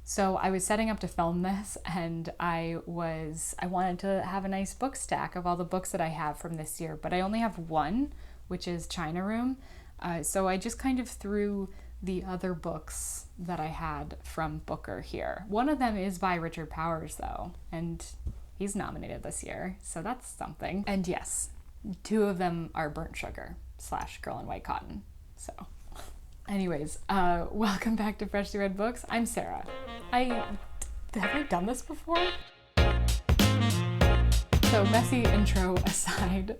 So I was setting up to film this, and I wanted to have a nice book stack of all the books that I have from this year, but I only have one, which is China Room. So I just kind of threw the other books that I had from Booker here. One of them is by Richard Powers, though, and he's nominated this year, so that's something. And yes, two of them are Burnt Sugar / Girl in White Cotton. So anyways, welcome back to Freshly Read Books. I'm Sarah. Have I done this before? So messy intro aside,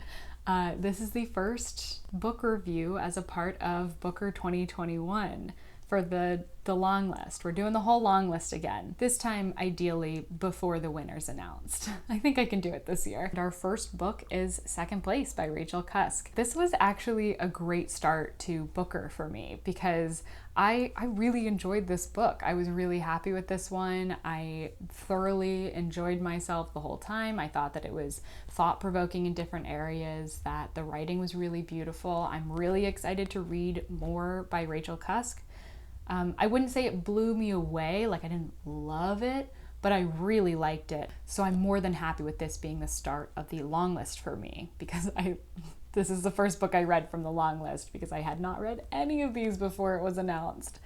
this is the first book review as a part of Booker 2021 for the Longlist. We're doing the whole Longlist again. This time, ideally, before the winner's announced. I think I can do it this year. And our first book is Second Place by Rachel Cusk. This was actually a great start to Booker for me because I really enjoyed this book. I was really happy with this one. I thoroughly enjoyed myself the whole time. I thought that it was thought-provoking in different areas, that the writing was really beautiful. I'm really excited to read more by Rachel Cusk. I wouldn't say it blew me away, like I didn't love it, but I really liked it. So I'm more than happy with this being the start of the Longlist for me, because this is the first book I read from the Longlist because I had not read any of these before it was announced.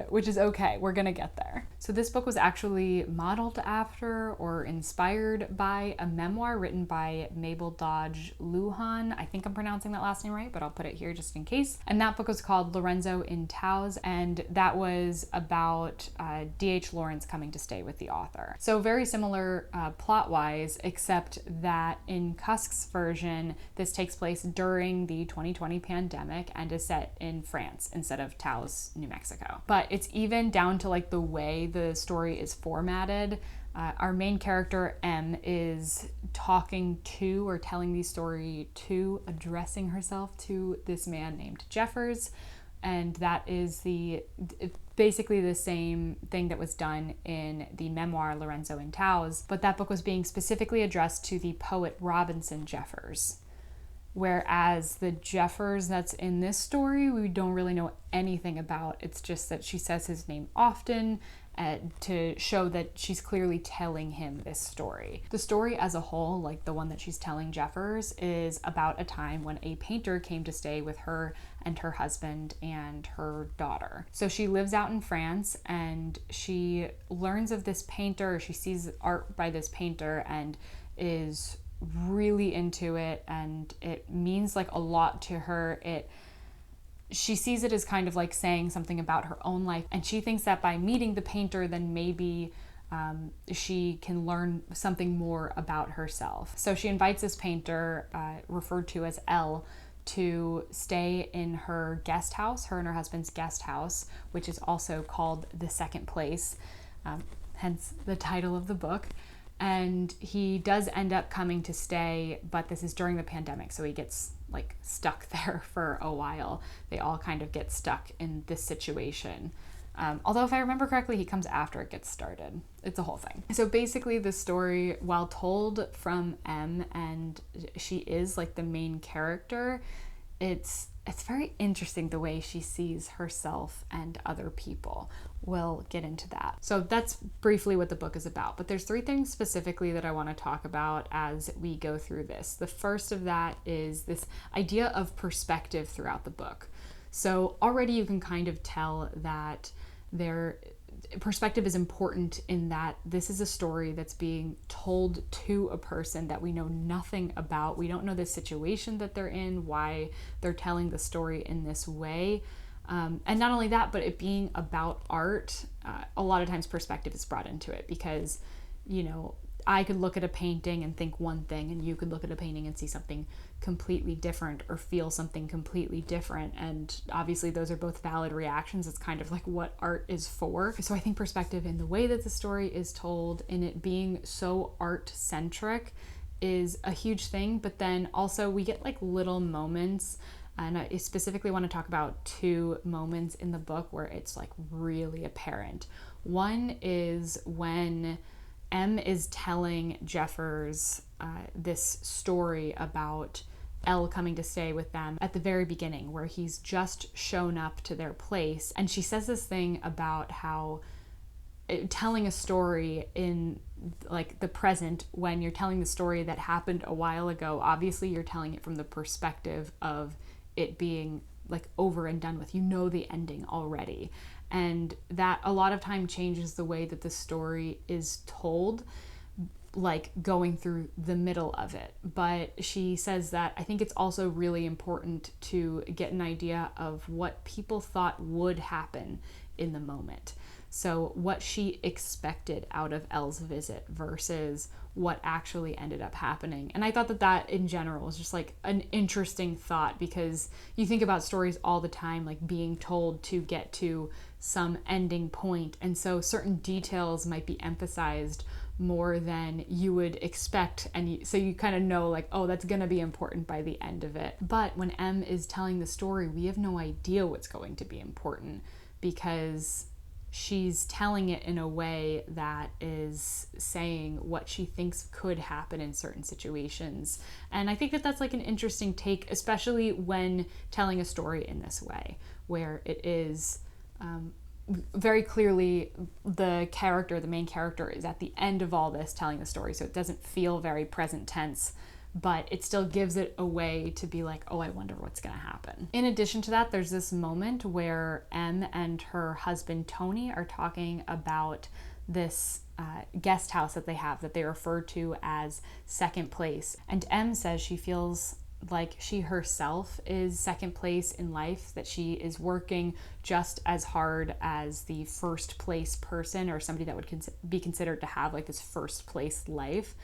Which is okay, we're gonna get there. So this book was actually modeled after or inspired by a memoir written by Mabel Dodge Lujan. I think I'm pronouncing that last name right, but I'll put it here just in case. And that book was called Lorenzo in Taos, and that was about D.H. Lawrence coming to stay with the author. So very similar plot-wise, except that in Cusk's version, this takes place during the 2020 pandemic and is set in France instead of Taos, New Mexico. But it's even down to like the way the story is formatted. Our main character, M, is talking to or telling the story to, addressing herself to this man named Jeffers. And that is basically the same thing that was done in the memoir Lorenzo in Taos, but that book was being specifically addressed to the poet Robinson Jeffers. Whereas the Jeffers that's in this story, we don't really know anything about. It's just that she says his name often to show that she's clearly telling him this story. The story as a whole, like the one that she's telling Jeffers, is about a time when a painter came to stay with her and her husband and her daughter. So she lives out in France and she learns of this painter, she sees art by this painter and is really into it, and it means like a lot to her. She sees it as kind of like saying something about her own life, and she thinks that by meeting the painter, then maybe she can learn something more about herself. So she invites this painter, referred to as L, to stay in her guest house, her and her husband's guest house, which is also called The Second Place, hence the title of the book. And he does end up coming to stay, but this is during the pandemic, so he gets like stuck there for a while. They all kind of get stuck in this situation. Although if I remember correctly, he comes after it gets started. It's a whole thing. So basically the story, while told from M, and she is like the main character, it's very interesting the way she sees herself and other people. We'll get into that. So that's briefly what the book is about. But there's 3 things specifically that I want to talk about as we go through this. The first of that is this idea of perspective throughout the book. So already you can kind of tell that perspective is important in that this is a story that's being told to a person that we know nothing about. We don't know the situation that they're in, why they're telling the story in this way. And not only that, but it being about art, a lot of times perspective is brought into it because, you know, I could look at a painting and think one thing, and you could look at a painting and see something completely different or feel something completely different. And obviously those are both valid reactions. It's kind of like what art is for. So I think perspective in the way that the story is told, in it being so art-centric, is a huge thing. But then also we get like little moments, and I specifically want to talk about 2 moments in the book where it's like really apparent. One is when M is telling Jeffers this story about L coming to stay with them at the very beginning, where he's just shown up to their place. And she says this thing about how telling a story in like the present, when you're telling the story that happened a while ago, obviously you're telling it from the perspective of it being like over and done with. You know the ending already. And that a lot of time changes the way that the story is told, like going through the middle of it. But she says that I think it's also really important to get an idea of what people thought would happen in the moment. So what she expected out of Elle's visit versus what actually ended up happening. And I thought that that in general was just like an interesting thought, because you think about stories all the time, like being told to get to some ending point. And so certain details might be emphasized more than you would expect. And so you kind of know like, oh, that's going to be important by the end of it. But when M is telling the story, we have no idea what's going to be important, because she's telling it in a way that is saying what she thinks could happen in certain situations. And I think that that's like an interesting take, especially when telling a story in this way, where it is very clearly the main character is at the end of all this telling the story. So it doesn't feel very present tense, but it still gives it a way to be like, oh, I wonder what's going to happen. In addition to that, there's this moment where M and her husband Tony are talking about this guest house that they have that they refer to as second place. And M says she feels like she herself is second place in life, that she is working just as hard as the first place person, or somebody that would be considered to have like this first place life,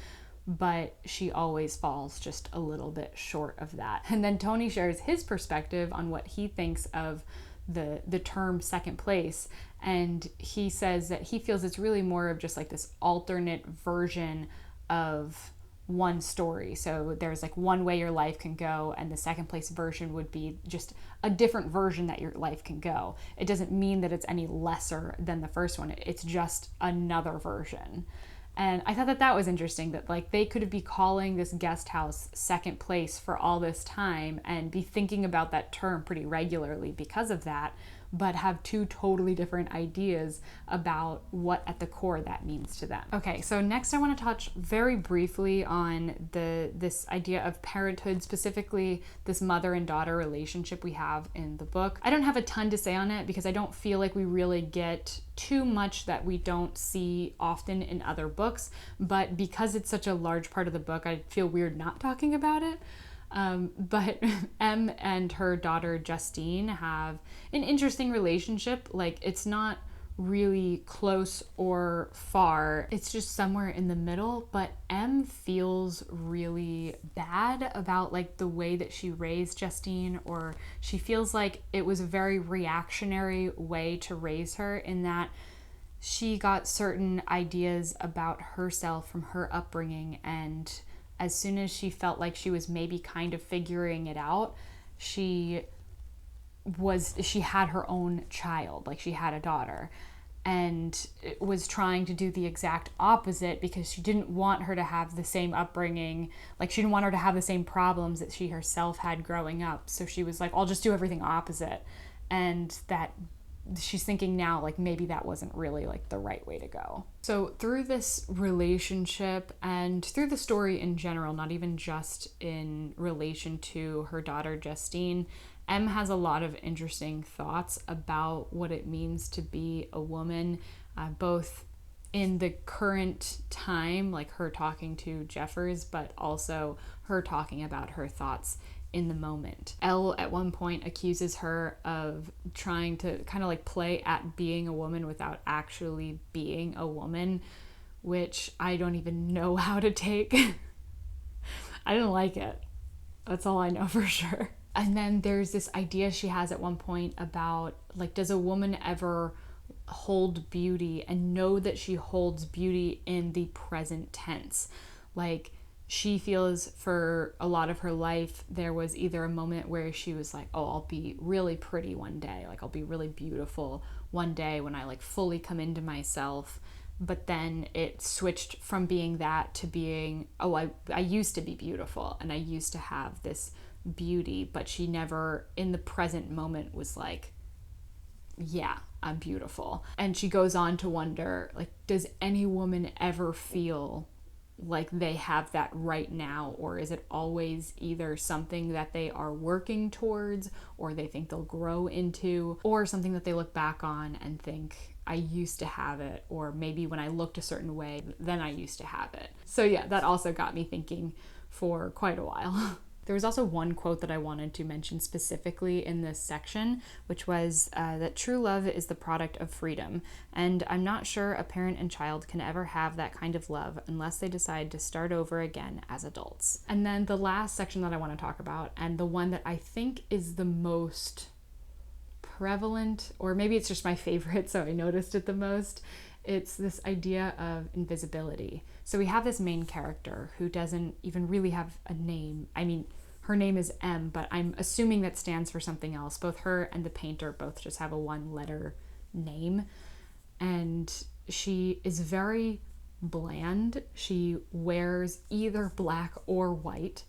but she always falls just a little bit short of that. And then Tony shares his perspective on what he thinks of the term second place, and he says that he feels it's really more of just like this alternate version of one story. So there's like one way your life can go, and the second place version would be just a different version that your life can go. It doesn't mean that it's any lesser than the first one. It's just another version. And I thought that that was interesting, that like they could be calling this guest house second place for all this time and be thinking about that term pretty regularly because of that, but have two totally different ideas about what at the core that means to them. Okay, so next I want to touch very briefly on this idea of parenthood, specifically this mother and daughter relationship we have in the book. I don't have a ton to say on it because I don't feel like we really get too much that we don't see often in other books, but because it's such a large part of the book, I feel weird not talking about it. But M and her daughter Justine have an interesting relationship. Like, it's not really close or far, it's just somewhere in the middle. But M feels really bad about like the way that she raised Justine, or she feels like it was a very reactionary way to raise her, in that she got certain ideas about herself from her upbringing, and as soon as she felt like she was maybe kind of figuring it out, she had her own child, like she had a daughter, and was trying to do the exact opposite because she didn't want her to have the same upbringing. Like, she didn't want her to have the same problems that she herself had growing up. So she was like, I'll just do everything opposite. And that she's thinking now, like, maybe that wasn't really like the right way to go. So through this relationship and through the story in general, not even just in relation to her daughter Justine, M has a lot of interesting thoughts about what it means to be a woman, both in the current time, like her talking to Jeffers, but also her talking about her thoughts in the moment. Elle at one point accuses her of trying to kind of like play at being a woman without actually being a woman, which I don't even know how to take. I didn't like it. That's all I know for sure. And then there's this idea she has at one point about, like, does a woman ever hold beauty and know that she holds beauty in the present tense? Like, she feels for a lot of her life, there was either a moment where she was like, oh, I'll be really pretty one day. Like, I'll be really beautiful one day when I like fully come into myself. But then it switched from being that to being, oh, I used to be beautiful and I used to have this beauty, but she never in the present moment was like yeah, I'm beautiful. And she goes on to wonder, like, does any woman ever feel like they have that right now, or is it always either something that they are working towards or they think they'll grow into, or something that they look back on and think, I used to have it, or maybe when I looked a certain way then I used to have it. So yeah, that also got me thinking for quite a while. There was also one quote that I wanted to mention specifically in this section, which was that true love is the product of freedom, and I'm not sure a parent and child can ever have that kind of love unless they decide to start over again as adults. And then the last section that I want to talk about, and the one that I think is the most prevalent, or maybe it's just my favorite, so I noticed it the most, it's this idea of invisibility. So we have this main character who doesn't even really have a name. I mean, her name is M, but I'm assuming that stands for something else. Both her and the painter both just have a one-letter name. And she is very bland. She wears either black or white.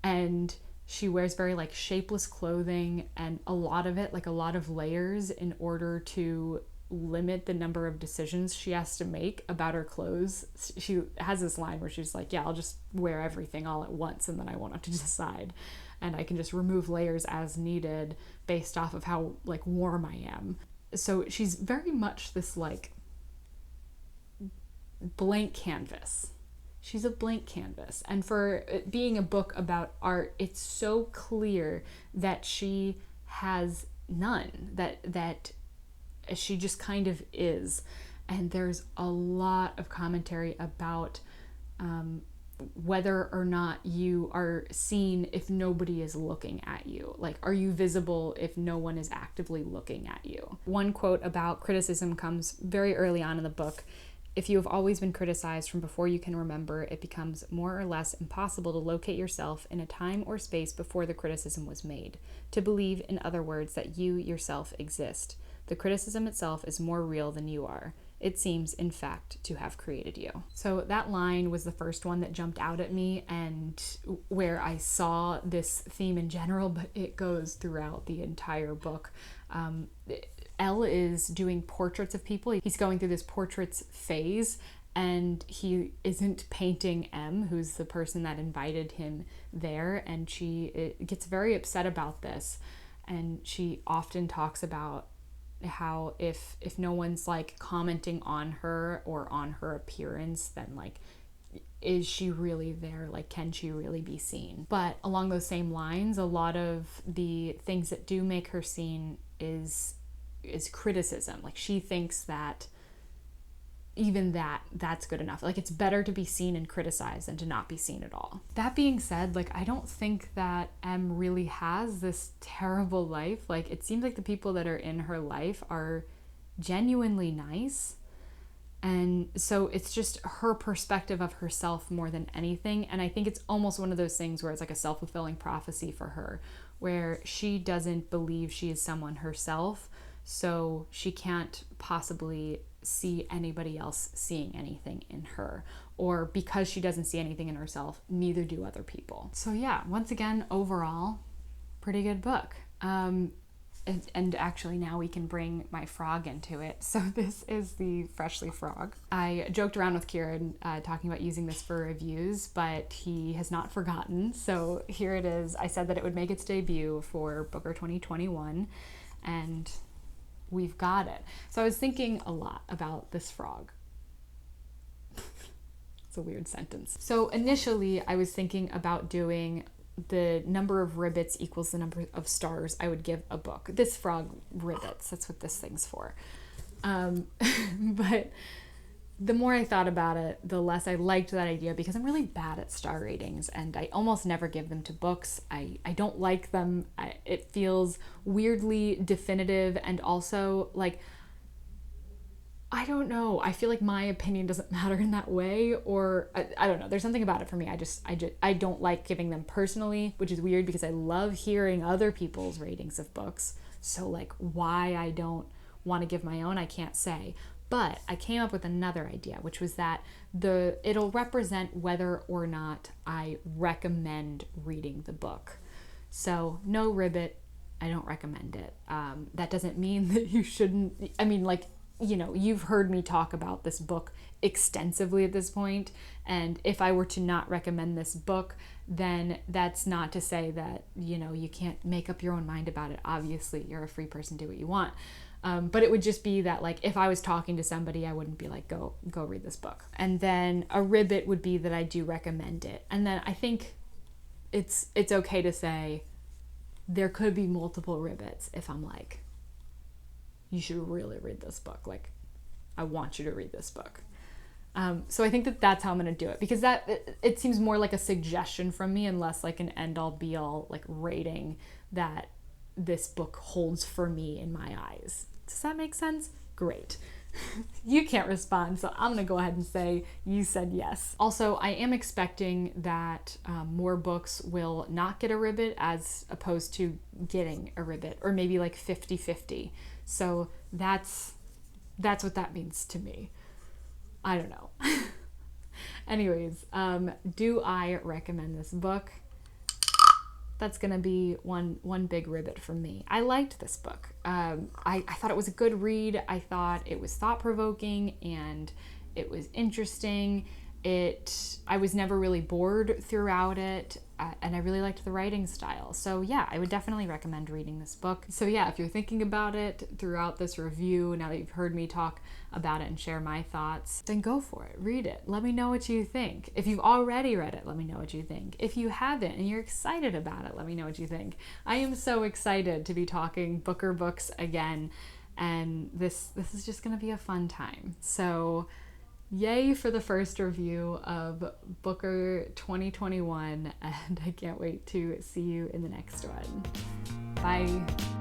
And she wears very like shapeless clothing, and a lot of it, like a lot of layers, in order to limit the number of decisions she has to make about her clothes. She has this line where she's like, yeah, I'll just wear everything all at once and then I won't have to decide, and I can just remove layers as needed based off of how like warm I am. So she's very much this like blank canvas. She's a blank canvas, and for it being a book about art, it's so clear that she has none, that she just kind of is. And there's a lot of commentary about whether or not you are seen if nobody is looking at you. Like, are you visible if no one is actively looking at you? One quote about criticism comes very early on in the book. If you have always been criticized from before you can remember, it becomes more or less impossible to locate yourself in a time or space before the criticism was made, to believe, in other words, that you yourself exist. The criticism itself is more real than you are. It seems, in fact, to have created you. So that line was the first one that jumped out at me, and where I saw this theme in general, but it goes throughout the entire book. L is doing portraits of people. He's going through this portraits phase, and he isn't painting M, who's the person that invited him there, and she gets very upset about this. And she often talks about how if no one's like commenting on her or on her appearance, then like, is she really there? Like, can she really be seen? But along those same lines, a lot of the things that do make her seen is criticism. Like, she thinks that even that's good enough. Like, it's better to be seen and criticized than to not be seen at all. That being said, like, I don't think that M really has this terrible life. Like, it seems like the people that are in her life are genuinely nice. And so it's just her perspective of herself more than anything. And I think it's almost one of those things where it's like a self-fulfilling prophecy for her, where she doesn't believe she is someone herself, so she can't possibly see anybody else seeing anything in her. Or because she doesn't see anything in herself, neither do other people. So yeah, once again, overall, pretty good book. And actually now we can bring my frog into it. So this is the Freshly Frog. I joked around with Kieran talking about using this for reviews, but he has not forgotten. So here it is. I said that it would make its debut for Booker 2021, and we've got it. So I was thinking a lot about this frog. It's a weird sentence. So initially I was thinking about doing the number of ribbits equals the number of stars I would give a book. This frog ribbits, that's what this thing's for. But the more I thought about it, the less I liked that idea, because I'm really bad at star ratings and I almost never give them to books. I don't like them. It feels weirdly definitive, and also like, I don't know. I feel like my opinion doesn't matter in that way, or I don't know. There's something about it for me. I don't like giving them personally, which is weird because I love hearing other people's ratings of books. So like, why I don't want to give my own, I can't say. But I came up with another idea, which was that it'll represent whether or not I recommend reading the book. So no ribbit, I don't recommend it. That doesn't mean that you shouldn't. I mean, like, you know, you've heard me talk about this book extensively at this point, and if I were to not recommend this book, then that's not to say that, you know, you can't make up your own mind about it. Obviously, you're a free person, do what you want. But it would just be that, like, if I was talking to somebody, I wouldn't be like, go read this book. And then a ribbit would be that I do recommend it. And then I think it's okay to say there could be multiple ribbits if I'm like, you should really read this book. Like, I want you to read this book. So I think that that's how I'm going to do it, because it seems more like a suggestion from me and less like an end-all be-all like rating that this book holds for me in my eyes. Does that make sense? Great. You can't respond, so I'm going to go ahead and say you said yes. Also, I am expecting that more books will not get a ribbit as opposed to getting a ribbit, or maybe like 50-50. So that's what that means to me. I don't know. Anyways, do I recommend this book? That's gonna be one big ribbit from me. I liked this book. I thought it was a good read. I thought it was thought-provoking and it was interesting. I was never really bored throughout it, and I really liked the writing style. So yeah, I would definitely recommend reading this book. So yeah, if you're thinking about it throughout this review, now that you've heard me talk about it and share my thoughts, then go for it. Read it. Let me know what you think. If you've already read it, let me know what you think. If you haven't and you're excited about it, let me know what you think. I am so excited to be talking Booker books again, and this is just gonna be a fun time. So yay for the first review of Booker 2021, and I can't wait to see you in the next one. Bye.